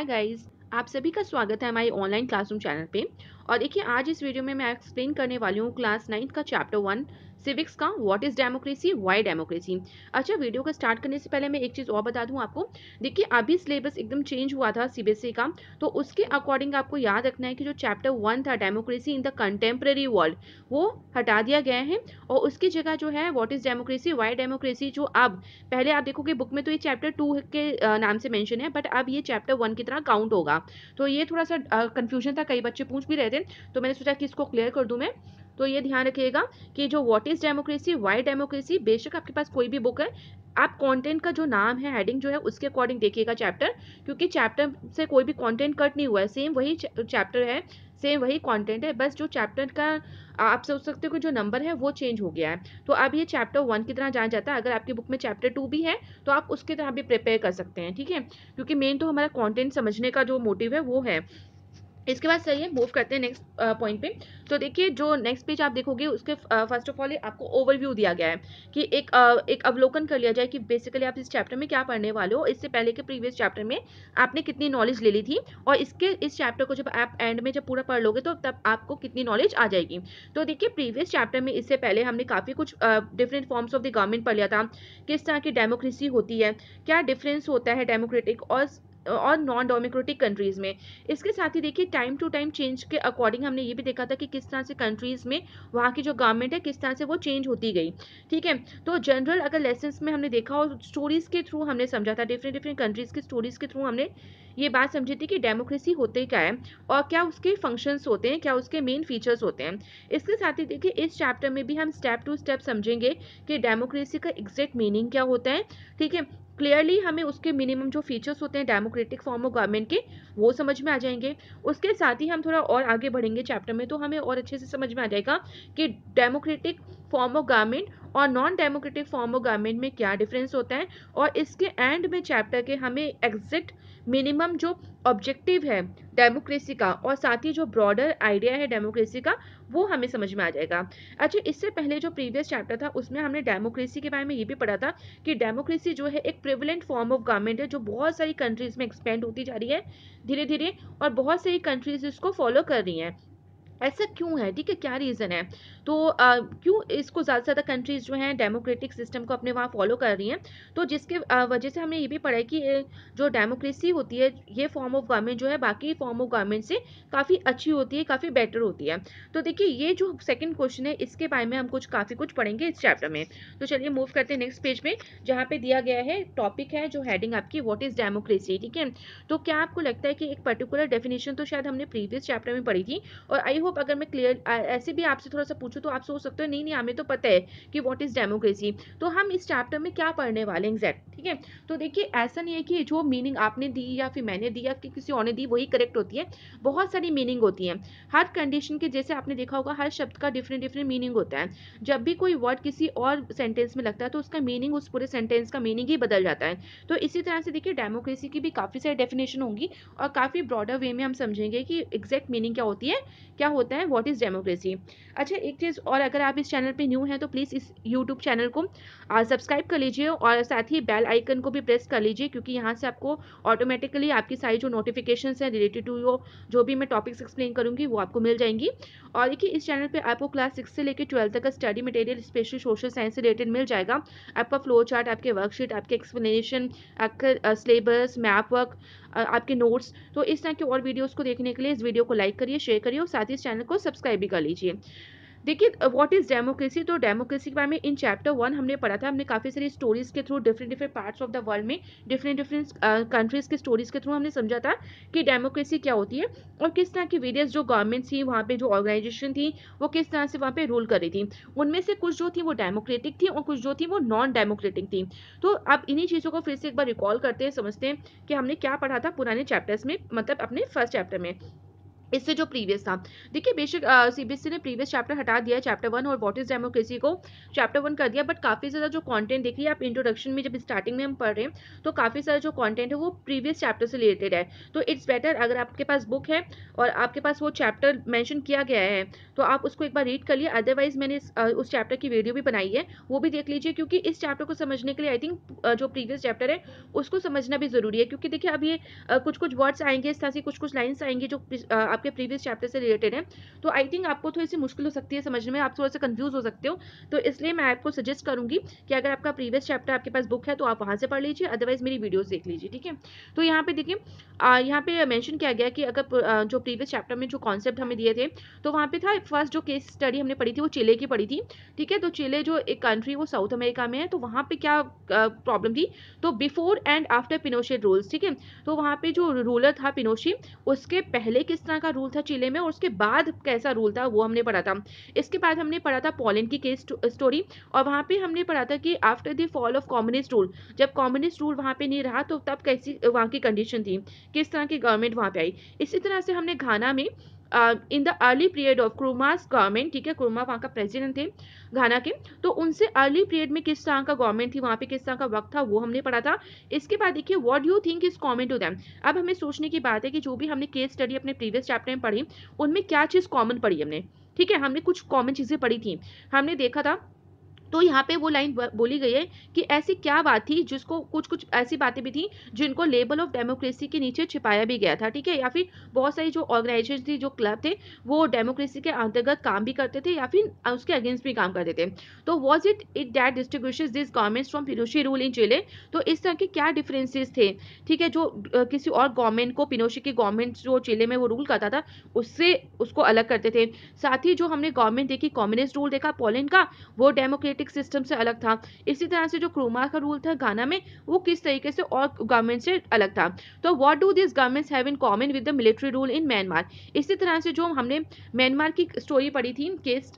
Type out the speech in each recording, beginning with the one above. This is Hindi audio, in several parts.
हाय गाइस, आप सभी का स्वागत है हमारे ऑनलाइन क्लासरूम चैनल पे। और देखिए आज इस वीडियो में मैं एक्सप्लेन करने वाली हूँ क्लास 9 का चैप्टर 1 सिविक्स का what is democracy why democracy. अच्छा, वीडियो को स्टार्ट करने से पहले मैं एक चीज़ और बता दूं आपको। देखिए अभी सिलेबस एकदम चेंज हुआ था सीबीएसई का, तो उसके अकॉर्डिंग आपको याद रखना है कि जो चैप्टर 1 था democracy in the contemporary world वो हटा दिया गया है और उसकी जगह जो है what is democracy why democracy, जो अब पहले आप देखोगे बुक में तो ये चैप्टर 2 के नाम से मेंशन है, बट अब ये चैप्टर 1 की तरह काउंट होगा। तो ये थोड़ा सा कंफ्यूजन था, कई बच्चे पूछ भी रहे थे, तो मैंने सोचा कि इसको क्लियर कर दूं मैं। तो ये ध्यान रखिएगा कि जो what is democracy why democracy, बेशक आपके पास कोई भी बुक है, आप कंटेंट का जो नाम है हेडिंग जो है उसके अकॉर्डिंग देखिएगा चैप्टर, क्योंकि चैप्टर से कोई भी कंटेंट कट नहीं हुआ है, सेम वही चैप्टर है, सेम वही कंटेंट है, बस जो चैप्टर का आप सोच सकते हो कि जो नंबर है वो चेंज हो गया है। तो अब ये चैप्टर 1 की तरह जाना जाता है। अगर आपकी बुक में चैप्टर 2 भी है तो आप उसकी तरह भी प्रिपेयर कर सकते हैं, ठीक है, क्योंकि मेन तो हमारा कंटेंट समझने का जो मोटिव है वो है। इसके बाद सही है, मूव करते हैं नेक्स्ट पॉइंट पे। तो देखिए जो नेक्स्ट पेज आप देखोगे उसके फर्स्ट ऑफ ऑल आपको ओवरव्यू दिया गया है कि एक अवलोकन कर लिया जाए कि बेसिकली आप इस चैप्टर में क्या पढ़ने वाले हो। इससे पहले के प्रीवियस चैप्टर में आपने कितनी नॉलेज ले ली थी और इस चैप्टर को जब आप एंड में जब पूरा पढ़ लोगे तो तब आपको कितनी नॉलेज आ जाएगी। तो देखिए प्रीवियस चैप्टर में इससे पहले हमने काफ़ी कुछ different forms of the government पढ़ लिया था, किस तरह की डेमोक्रेसी होती है, क्या डिफरेंस होता है डेमोक्रेटिक और नॉन डेमोक्रेटिक कंट्रीज में। इसके साथ ही देखिए टाइम टू टाइम चेंज के अकॉर्डिंग हमने ये भी देखा था कि किस तरह से कंट्रीज में वहाँ की जो गवर्नमेंट है किस तरह से वो चेंज होती गई, ठीक है। तो जनरल अगर लेसन्स में हमने देखा और स्टोरीज के थ्रू हमने समझा था, डिफरेंट डिफरेंट कंट्रीज की स्टोरीज के थ्रू हमने ये बात समझी थी कि डेमोक्रेसी होते क्या है और क्या उसके फंक्शंस होते हैं, क्या उसके मेन फीचर्स होते हैं। इसके साथ ही देखिए इस चैप्टर में भी हम स्टेप टू स्टेप समझेंगे कि डेमोक्रेसी का एग्जैक्ट मीनिंग क्या होता है, ठीक है। क्लियरली हमें उसके मिनिमम जो फीचर्स होते हैं डेमोक्रेटिक फॉर्म ऑफ गवर्नमेंट के वो समझ में आ जाएंगे। उसके साथ ही हम थोड़ा और आगे बढ़ेंगे चैप्टर में तो हमें और अच्छे से समझ में आ जाएगा कि डेमोक्रेटिक फॉर्म ऑफ गवर्नमेंट और non democratic form of government में क्या डिफरेंस होता है। और इसके एंड में चैप्टर के हमें एग्जैक्ट मिनिमम जो ऑब्जेक्टिव है डेमोक्रेसी का और साथ ही जो ब्रॉडर आइडिया है डेमोक्रेसी का वो हमें समझ में आ जाएगा। अच्छा, इससे पहले जो प्रीवियस चैप्टर था उसमें हमने डेमोक्रेसी के बारे में ये भी पढ़ा था कि डेमोक्रेसी जो है एक प्रिविलेंट फॉर्म ऑफ गवर्नमेंट है जो बहुत सारी कंट्रीज में एक्सपेंड होती जा रही है धीरे धीरे, और बहुत सारी कंट्रीज इसको फॉलो कर रही हैं। ऐसा क्यों है, ठीक है, क्या रीज़न है, तो क्यों इसको ज़्यादा से ज़्यादा कंट्रीज जो हैं डेमोक्रेटिक सिस्टम को अपने वहाँ फॉलो कर रही हैं। तो जिसके वजह से हमने ये भी पढ़ा है कि जो डेमोक्रेसी होती है ये फॉर्म ऑफ गवर्नमेंट जो है बाकी फॉर्म ऑफ गवर्नमेंट से काफ़ी अच्छी होती है, काफ़ी बेटर होती है। तो देखिए ये जो सेकंड क्वेश्चन है इसके बारे में हम काफ़ी कुछ पढ़ेंगे इस चैप्टर में। तो चलिए मूव करते हैं नेक्स्ट पेज में, जहाँ पे दिया गया है टॉपिक है जो हेडिंग आपकी व्हाट इज डेमोक्रेसी, ठीक है। तो क्या आपको लगता है कि एक पर्टिकुलर डेफिनेशन तो शायद हमने प्रीवियस चैप्टर में पढ़ी थी, और आई होप अगर मैं क्लियर ऐसे भी आपसे थोड़ा सा पूछूं तो आप सोच सकते हो नहीं नहीं हमें तो पता है कि व्हाट इज डेमोक्रेसी, तो हम इस चैप्टर में क्या पढ़ने वाले हैं एग्जैक्ट, ठीक है। तो देखिए ऐसा नहीं है कि जो मीनिंग आपने दी या फिर मैंने दी या कि किसी और ने दी वही करेक्ट होती है, बहुत सारी मीनिंग होती है। हर कंडीशन के जैसे आपने देखा होगा हर शब्द का डिफरेंट डिफरेंट मीनिंग होता है। जब भी कोई वर्ड किसी और सेंटेंस में लगता है तो उसका मीनिंग उस पूरे सेंटेंस का मीनिंग ही बदल जाता है। तो इसी तरह से देखिए डेमोक्रेसी की भी काफ़ी सारी डेफिनेशन होंगी और काफ़ी ब्रॉडर वे में हम समझेंगे कि एग्जैक्ट मीनिंग क्या होती है, क्या होता है व्हाट इज डेमोक्रेसी। अच्छा, एक चीज़ और, अगर आप इस चैनल पे न्यू हैं तो प्लीज़ इस यूट्यूब चैनल को सब्सक्राइब कर लीजिए और साथ ही बेल आइकन को भी प्रेस कर लीजिए, क्योंकि यहाँ से आपको ऑटोमेटिकली आपकी सारी जो नोटिफिकेशंस हैं रिलेटेड टू जो भी मैं टॉपिक्स एक्सप्लेन करूँगी वो आपको मिल जाएंगी। और देखिए इस चैनल पे आपको क्लास 6 से लेकर 12 तक का study material specially social science से रिलेटेड मिल जाएगा। आपका फ्लो चार्ट, आपके वर्कशीट, आपके एक्सप्लेनेशन, आपका सिलेबस, मैप वर्क, आपके नोट्स। तो इस तरह के और वीडियोस को देखने के लिए इस वीडियो को लाइक करिए, शेयर करिए और साथ ही इस चैनल को सब्सक्राइब भी कर लीजिए। देखिए व्हाट इज डेमोक्रेसी, तो डेमोक्रेसी के बारे में इन चैप्टर 1 हमने पढ़ा था। हमने काफ़ी सारी स्टोरीज के through different different parts of the world में डिफरेंट डिफरेंट कंट्रीज की स्टोरीज के थ्रू हमने समझा था कि डेमोक्रेसी क्या होती है और किस तरह की वेरियस जो गवर्नमेंट थी वहाँ पे, जो ऑर्गेनाइजेशन थी वो किस तरह से वहाँ पे रूल कर रही थी। उनमें से कुछ जो थी वो डेमोक्रेटिक थी और कुछ जो थी वो नॉन डेमोक्रेटिक थी। तो अब इन्हीं चीज़ों को फिर से एक बार रिकॉल करते हैं, समझते हैं कि हमने क्या पढ़ा था पुराने चैप्टर्स में, मतलब अपने फर्स्ट चैप्टर में। इससे जो प्रीवियस था। देखिए बेशक सीबीएसई ने प्रीवियस चैप्टर हटा दिया है, चैप्टर 1 और व्हाट इज डेमोक्रेसी को चैप्टर 1 कर दिया, बट काफ़ी ज़्यादा जो कंटेंट देखिए आप इंट्रोडक्शन में जब स्टार्टिंग में हम पढ़ रहे हैं तो काफ़ी सारा जो कंटेंट है वो प्रीवियस चैप्टर से रिलेटेड है। तो इट्स बेटर अगर आपके पास बुक है और आपके पास वो चैप्टर मेंशन किया गया है तो आप उसको एक बार रीड कर लिए, अदरवाइज मैंने उस चैप्टर की वीडियो भी बनाई है, वो भी देख लीजिए, क्योंकि इस चैप्टर को समझने के लिए आई थिंक जो प्रीवियस चैप्टर है उसको समझना भी ज़रूरी है। क्योंकि देखिए अब ये कुछ कुछ वर्ड्स आएंगे, इस तरह से कुछ कुछ लाइन्स आएंगी जो आपके प्रीवियस चैप्टर से रिलेटेड है, तो आई थिंक आपको थोड़ी सी मुश्किल हो सकती है समझने में, आप थोड़ा सा कंफ्यूज हो सकते हो। तो इसलिए मैं आपको सजेस्ट करूंगी कि अगर आपका प्रीवियस चैप्टर आपके पास बुक है तो आप वहां से पढ़ लीजिए, अदरवाइज मेरी वीडियोस देख लीजिए, ठीक है। तो यहाँ पे देखिए यहाँ पे मेंशन किया गया कि अगर जो प्रीवियस चैप्टर में जो कॉन्सेप्ट हमें दिए थे तो वहाँ पे था फर्स्ट जो केस स्टडी हमने पढ़ी थी वो चिले की पढ़ी थी, ठीक है। तो चिले जो एक कंट्री वो साउथ अमेरिका में है, तो वहाँ पे क्या प्रॉब्लम थी, तो बिफोर एंड आफ्टर पिनोशेट रूल्स, ठीक है। तो वहाँ पे जो रूलर था पिनोशी, उसके पहले किस तरह का रूल था चिले में और उसके बाद कैसा रूल था वो हमने पढ़ा था। इसके बाद हमने पढ़ा था पोलैंड की केस स्टोरी, और वहाँ पे हमने पढ़ा था कि after the fall of communist rule, जब कम्युनिस्ट रूल वहाँ पे नहीं रहा तो तब कैसी वहाँ की कंडीशन थी, किस तरह की गवर्नमेंट वहाँ पे आई। इसी तरह से हमने घाना में in the early period of क्रूमास government, ठीक है, क्रूमा वहाँ का प्रेसिडेंट थे घाना के, तो उनसे अर्ली पीरियड में किस तरह का गवर्नमेंट थी वहाँ पे, किस तरह का वक्त था वो हमने पढ़ा था। इसके बाद देखिए what do you think is common to them. अब हमें सोचने की बात है कि जो भी हमने केस स्टडी अपने प्रीवियस चैप्टर में पढ़ी उनमें क्या चीज़ कॉमन पढ़ी हमने, ठीक है, हमने कुछ कॉमन चीज़ें पढ़ी थी, हमने देखा था। तो यहाँ पे वो लाइन बोली गई है कि ऐसी क्या बात थी जिसको, कुछ कुछ ऐसी बातें भी थी जिनको लेबल ऑफ डेमोक्रेसी के नीचे छिपाया भी गया था, ठीक है, या फिर बहुत सारी जो ऑर्गेनाइजेशन थी, जो क्लब थे, वो डेमोक्रेसी के अंतर्गत काम भी करते थे या फिर उसके अगेंस्ट भी काम करते थे। तो was it it that distinguishes this governments from Pinochet rule in Chile. तो इस तरह के क्या डिफरेंसेस थे, ठीक है, जो किसी और गवर्नमेंट को, पिनोशी की गवर्नमेंट जो चिले में वो रूल करता था उससे उसको अलग करते थे। साथ ही जो हमने गवर्नमेंट देखी, कम्युनिस्ट रूल देखा पोलैंड का, वो डेमोक्रेटिक सिस्टम से अलग था। इसी तरह से जो क्रूमा का रूल था घाना में, वो किस तरीके से और गवर्नमेंट से अलग था। तो what do this governments have in common with the military rule in Myanmar. इसी तरह से जो हमने म्यांमार की स्टोरी पढ़ी थी, केस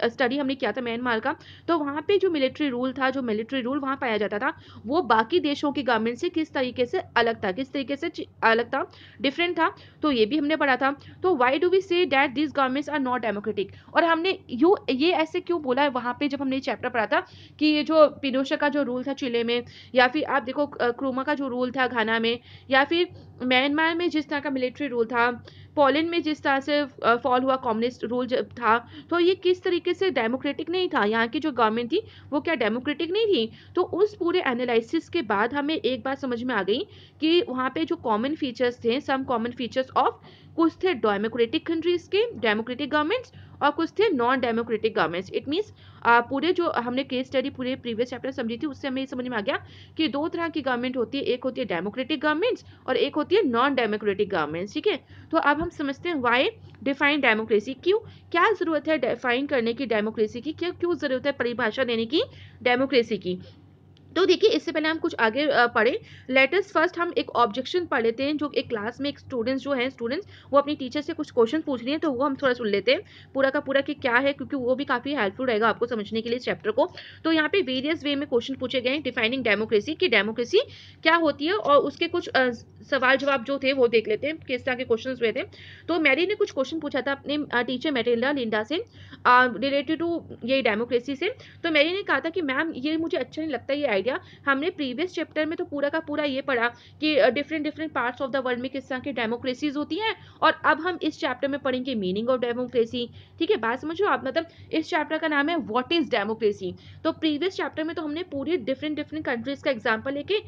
स्टडी हमने किया था म्यांमार का, तो वहाँ पे जो मिलिट्री रूल था, जो मिलिट्री रूल वहाँ पाया जाता था, वो बाकी देशों की गवर्नमेंट से किस तरीके से अलग था, किस तरीके से अलग था, डिफरेंट था, तो ये भी हमने पढ़ा था। तो why do we say that this governments are not democratic, और हमने ये ऐसे क्यों बोला है वहाँ पे जब हमने चैप्टर पढ़ा था कि ये जो पिनोशा का जो रूल था चिले में, या फिर आप देखो क्रूमा का जो रूल था घाना में, या फिर म्यांमार में जिस तरह का मिलिट्री रूल था, पोलैंड में जिस तरह से फॉल हुआ कम्युनिस्ट रूल था, तो ये किस तरीके से डेमोक्रेटिक नहीं था, यहाँ की जो गवर्नमेंट थी वो क्या डेमोक्रेटिक नहीं थी। तो उस पूरे एनालिसिस के बाद हमें एक बात समझ में आ गई कि वहाँ पे जो कॉमन फीचर्स थे, सम कॉमन फीचर्स ऑफ, कुछ थे डेमोक्रेटिक कंट्रीज के डेमोक्रेटिक गवर्नमेंट्स और कुछ थे non democratic governments. It means पूरे जो हमने केस स्टडी पूरे प्रीवियस चैप्टर समझी थी उससे हमें ये समझ में आ गया कि दो तरह की गवर्नमेंट होती है, एक होती है डेमोक्रेटिक गवर्नमेंट्स और एक होती है नॉन डेमोक्रेटिक गवर्नमेंट्स, ठीक है। तो अब हम समझते हैं वाई डिफाइन डेमोक्रेसी, क्यों, क्या जरूरत है डिफाइन करने की डेमोक्रेसी की, क्यों क्यों जरूरत है परिभाषा देने की डेमोक्रेसी की। तो देखिए इससे पहले हम कुछ आगे पढ़े, लेटेस्ट फर्स्ट हम एक ऑब्जेक्शन पढ़ लेते हैं, जो एक क्लास में एक स्टूडेंट्स जो हैं, स्टूडेंट्स वो अपनी टीचर से कुछ क्वेश्चन पूछ रही हैं, तो वो हम थोड़ा सुन लेते हैं पूरा का पूरा कि क्या है, क्योंकि वो भी काफी हेल्पफुल रहेगा आपको समझने के लिए इस चैप्टर को। तो यहाँ पे वेरियस वे में क्वेश्चन पूछे गए हैं डिफाइनिंग डेमोक्रेसी, की डेमोक्रेसी क्या होती है, और उसके कुछ सवाल जवाब जो थे वो देख लेते हैं किस तरह के क्वेश्चन हुए थे। तो मैरी ने कुछ क्वेश्चन पूछा था अपने टीचर मेटेल्डा लिंडा से रिलेटेड टू ये डेमोक्रेसी से। तो मैरी ने कहा था कि मैम ये मुझे अच्छा नहीं लगता ये आइडिया, हमने प्रीवियस चैप्टर में तो पूरा का पूरा ये पढ़ा कि different different parts of the world में किस तरह की डेमोक्रेसीज होती हैं, और अब हम इस चैप्टर में पढ़ेंगे मीनिंग ऑफ डेमोक्रेसी, ठीक है, बात समझो आप, मतलब इस चैप्टर का नाम है व्हाट इज डेमोक्रेसी। तो प्रीवियस चैप्टर में तो हमने पूरी डिफरेंट डिफरेंट कंट्रीज का एग्जाम्पल लेके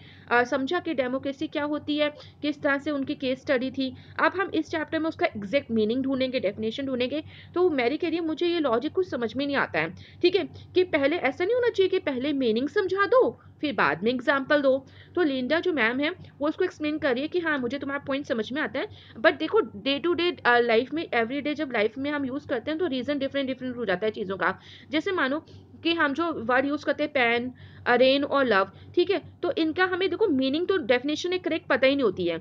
समझा कि डेमोक्रेसी क्या होती है, किस तरह से उनकी केस स्टडी थी। अब हम इस चैप्टर में उसका एग्जैक्ट मीनिंग ढूंढेंगे, डेफिनेशन ढूंढेंगे। तो मैरी कह रही है मुझे ये लॉजिक कुछ समझ में नहीं आता है, ठीक है, कि पहले ऐसा नहीं होना चाहिए कि पहले मीनिंग समझा दो फिर बाद में एग्जाम्पल दो। तो लिंडा जो मैम है वो उसको एक्सप्लेन कर रही है कि हाँ मुझे तुम्हारा पॉइंट समझ में आता है, बट देखो डे टू डे लाइफ में, एवरी डे जब लाइफ में हम यूज करते हैं तो रीजन डिफरेंट डिफरेंट हो जाता है चीज़ों का। जैसे मानो कि हम जो वर्ड यूज करते हैं पैन, रेन और लव, ठीक है, तो इनका हमें देखो मीनिंग तो डेफिनेशन एक करेक्ट पता ही नहीं होती है,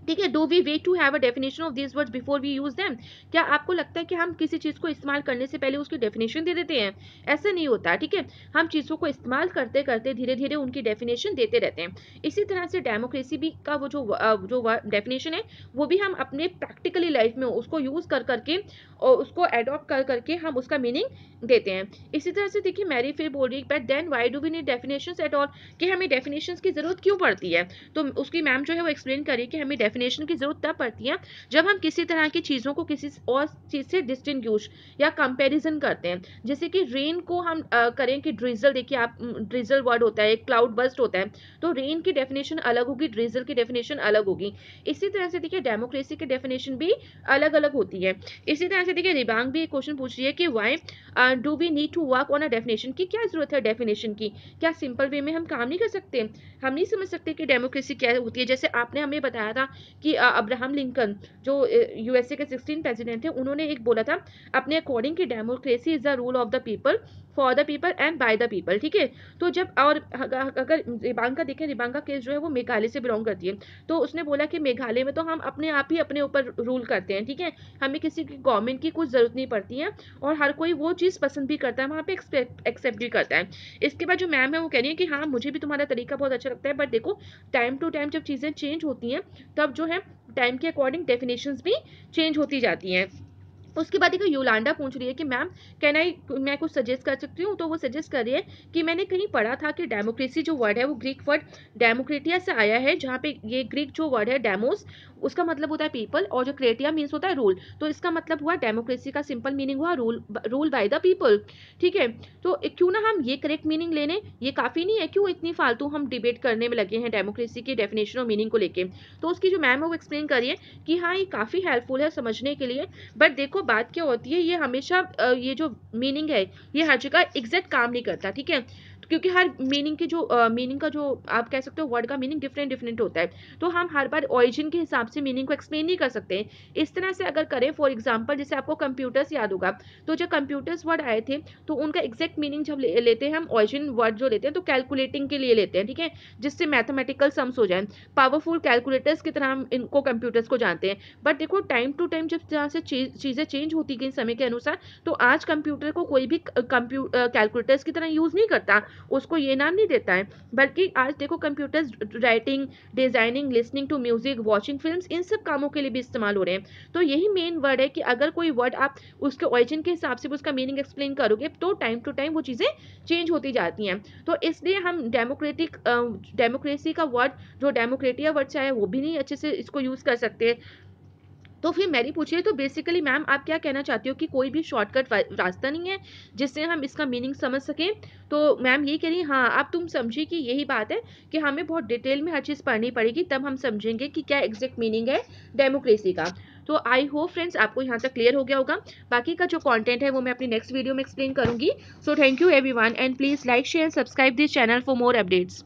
ठीक है, do we wait to have a definition of this words before we use them? क्या आपको लगता है कि हम किसी चीज को इस्तेमाल करने से पहले उसकी डेफिनेशन दे देते हैं? ऐसा नहीं होता, ठीक है। हम चीजों को इस्तेमाल करते करते धीरे धीरे उनकी डेफिनेशन देते रहते हैं। इसी तरह से डेमोक्रेसी भी का वो जो डेफिनेशन है वो भी हम अपने प्रैक्टिकली लाइफ में उसको यूज कर करके और उसको एडॉप्ट कर करके हम उसका मीनिंग देते हैं। इसी तरह से देखिए मैरी फिर बोल रही है but then why do we need definitions at all, कि हमें डेफिनेशंस की जरूरत क्यों पड़ती है? तो उसकी मैम जो है वो एक्सप्लेन करी कि हमें डेफिनेशन की जरूरत तब पड़ती है जब हम किसी तरह की चीज़ों को किसी और चीज़ से डिस्टिंग्विश या कंपैरिजन करते हैं। जैसे कि रेन को हम करें कि ड्रिजल, देखिए आप ड्रिजल वर्ड होता है, क्लाउड बस्ट होता है, तो रेन की डेफिनेशन अलग होगी, ड्रिजल की डेफिनेशन अलग होगी। इसी तरह से देखिए डेमोक्रेसी की डेफिनेशन भी अलग अलग होती है। इसी तरह से देखिए रिबांग भी एक क्वेश्चन पूछ रही है कि why do we need to work on a definition, की क्या जरूरत है डेफिनेशन की? क्या सिंपल वे में हम काम नहीं कर सकते? हम नहीं समझ सकते कि डेमोक्रेसी क्या होती है? जैसे आपने हमें बताया था कि अब्राहम लिंकन जो यूएसए के 16 प्रेसिडेंट थे, उन्होंने एक बोला था अपने अकॉर्डिंग कि democracy is the rule of the people for the people and by the people, ठीक है। तो जब और अगर रिबांका देखें, रिबांका केस जो है वो मेघालय से बिलोंग करती है, तो उसने बोला कि मेघालय में तो हम अपने आप ही अपने ऊपर रूल करते हैं, ठीक है, हमें किसी की गवर्नमेंट की कुछ जरूरत नहीं पड़ती है और हर कोई वो चीज़ पसंद भी करता है, वहाँ पे एक्सेप्ट भी करता है। इसके बाद जो मैम है वो कह रही है कि हाँ मुझे भी तुम्हारा तरीका बहुत अच्छा लगता है, बट देखो टाइम टू टाइम जब चीज़ें चेंज होती हैं तब जो है टाइम के अकॉर्डिंग डेफिनेशंस भी चेंज होती जाती हैं। उसके बाद देखो योलांडा पूछ रही है कि मैम कैन आई, मैं कुछ सजेस्ट कर सकती हूँ? तो वो सजेस्ट कर रही है कि मैंने कहीं पढ़ा था कि डेमोक्रेसी जो वर्ड है वो ग्रीक वर्ड डेमोक्रेटिया से आया है, जहाँ पे ये ग्रीक जो वर्ड है डेमोस, उसका मतलब होता है पीपल, और जो क्रेटिया मीन्स होता है रूल, तो इसका मतलब हुआ डेमोक्रेसी का सिंपल मीनिंग हुआ रूल बाय द पीपल, ठीक है। तो क्यों ना हम ये करेक्ट मीनिंग लेने, ये काफ़ी नहीं है, क्यों इतनी फालतू हम डिबेट करने में लगे हैं डेमोक्रेसी की डेफिनेशन और मीनिंग को लेके? तो उसकी जो मैम है वो एक्सप्लेन करिए कि हाँ ये काफ़ी हेल्पफुल है समझने के लिए, बट देखो बात क्या होती है, ये हमेशा ये जो मीनिंग है ये हर जगह एग्जैक्ट काम नहीं करता, ठीक है, क्योंकि हर मीनिंग की जो मीनिंग का जो आप कह सकते हो वर्ड का मीनिंग डिफरेंट डिफरेंट होता है, तो हम हर बार ओरिजिन के हिसाब से मीनिंग को एक्सप्लेन नहीं कर सकते। इस तरह से अगर करें फॉर एग्जांपल, जैसे आपको कंप्यूटर्स याद होगा, तो जब कंप्यूटर्स वर्ड आए थे तो उनका एग्जैक्ट मीनिंग जब लेते हैं हम ओरिजिन वर्ड जो लेते हैं तो कैलकुलेटिंग के लिए लेते हैं, ठीक है, जिससे मैथमेटिकल सम्स हो जाए, पावरफुल कैलकुलेटर्स की तरह हम इनको कंप्यूटर्स को जानते हैं। बट देखो टाइम टू टाइम जब जहाँ से चीज़ें चेंज होती गई समय के अनुसार, तो आज कंप्यूटर को कोई भी कैलकुलेटर्स की तरह यूज़ नहीं करता, उसको ये नाम नहीं देता है, बल्कि आज देखो computers writing, designing, listening to music, watching films, इन सब कामों के लिए भी इस्तेमाल हो रहे हैं। तो यही मेन वर्ड है कि अगर कोई वर्ड आप उसके ओरिजिन के हिसाब से उसका मीनिंग एक्सप्लेन करोगे तो टाइम टू टाइम वो चीज़ें चेंज होती जाती हैं। तो इसलिए हम डेमोक्रेसी का वर्ड जो डेमोक्रेटिया वर्ड से आया वो भी नहीं अच्छे से इसको यूज़ कर सकते। तो फिर मैरी पूछिए तो बेसिकली मैम आप क्या कहना चाहती हो कि कोई भी शॉर्टकट रास्ता नहीं है जिससे हम इसका मीनिंग समझ सकें? तो मैम ये कह रही हाँ, अब तुम समझिए कि यही बात है कि हमें बहुत डिटेल में हर चीज़ पढ़नी पड़ेगी, तब हम समझेंगे कि क्या एग्जैक्ट मीनिंग है डेमोक्रेसी का। तो आई होप फ्रेंड्स आपको यहाँ तक क्लियर हो गया होगा। बाकी का जो कंटेंट है वो मैं अपनी नेक्स्ट वीडियो में एक्सप्लेन करूंगी। So thank you everyone and please like share subscribe this channel for more updates.